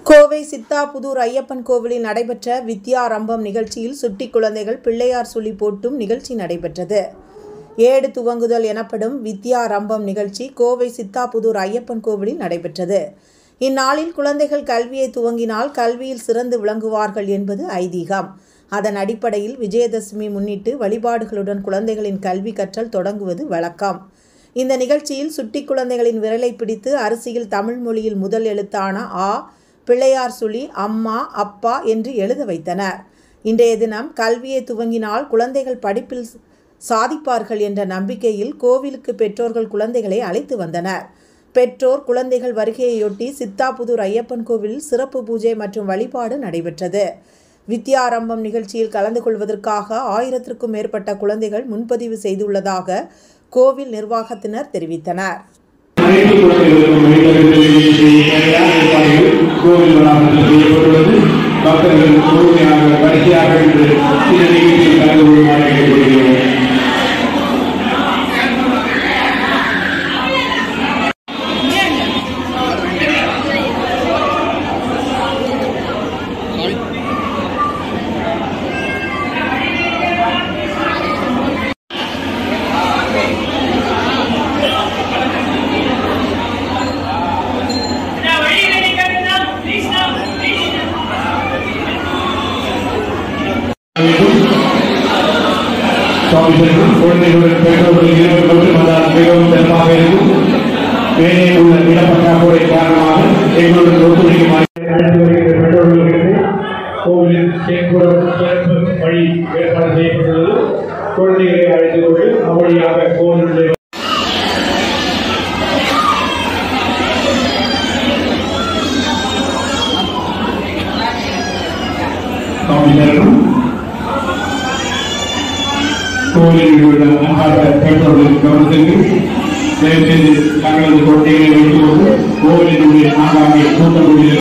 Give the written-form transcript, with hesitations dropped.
கோவை சித்தாபுதூர் ஐயப்பன் கோவிலில் நடைபெற்ற வித்யாரம்பம் நிகழ்ச்சியில் சுட்டி குழந்தைகள் பிள்ளையார் சுழி போட்டும் நிகழ்ச்சி நடைபெற்றது. ஏடு துவங்குதல் எனப்படும் வித்யாரம்பம் நிகழ்ச்சி கோவை சித்தாபுதூர் ஐயப்பன் கோவிலில் நடைபெற்றது. இந்நாளில் குழந்தைகள் கல்வியை துவங்கினால் கல்வியில் சிறந்து விளங்குவார்கள் என்பது ஐதீகம். அதன் அடிப்படையில் விஜயதசமி முன்னிட்டு வழிபாடுகளுடன் குழந்தைகளின் கல்வி கற்றல் தொடங்குவது வழக்கம். இந்த நிகழ்ச்சியில் சுட்டி குழந்தைகளின் விரலை பிடித்து அரிசியில் தமிழ் மொழியில் முதல் எழுத்தான ஆ, பிள்ளையார் சுழி, அம்மா, அப்பா என்று எழுத வைத்தனர். இன்றைய தினம் கல்வியை துவங்கினால் குழந்தைகள் படிப்பில் சாதிப்பார்கள் என்ற நம்பிக்கையில் கோவிலுக்கு பெற்றோர்கள் குழந்தைகளை அழைத்து வந்தனர். பெற்றோர் குழந்தைகள் வருகையொட்டி சித்தாபுதூர் ஐயப்பன் கோவிலில் சிறப்பு பூஜை மற்றும் வழிபாடு நடைபெற்றது. வித்யாரம்பம் நிகழ்ச்சியில் கலந்து கொள்வதற்காக 1000க்கும் மேற்பட்ட குழந்தைகள் முன்பதிவு செய்துள்ளதாக கோவில் நிர்வாகத்தினர் தெரிவித்தனர். கோவில் வளாகத்தில் செய்யப்பட்டுள்ளது. பக்தர்கள் முழுமையாக வரிசையாக இன்று இந்த நிகழ்ச்சியில் கலந்து கொள்ளுமாறு கேட்டுக்கொள்கிறோம். குழந்தைகளுடன் பெற்றோர்கள் இருவர் கொண்டு வந்தால் மிகவும் சிறப்பாக இருக்கும். வேலை உள்ள நிலப்பற்றாக்குறை காரணமாக எங்களுடன் ஒத்துழைக்குமாறு அழைத்து வருகின்ற பெற்றோர்களுக்கு கோவிலில் சிறப்பு வழி ஏற்பாடு செய்யப்பட்டுள்ளது. குழந்தைகளை அழைத்துக் கொண்டு அவ்வழியாக கோவிலுடைய கோவிலில் உள்ள அன்பார்ந்த பெற்றோர்கள் கவனத்திற்கு தயவுசெய்து தங்களது குழந்தைகளை வைத்துக் கொண்டு கோவிலினுடைய ஆங்காங்கே கூட்டக்கூடிய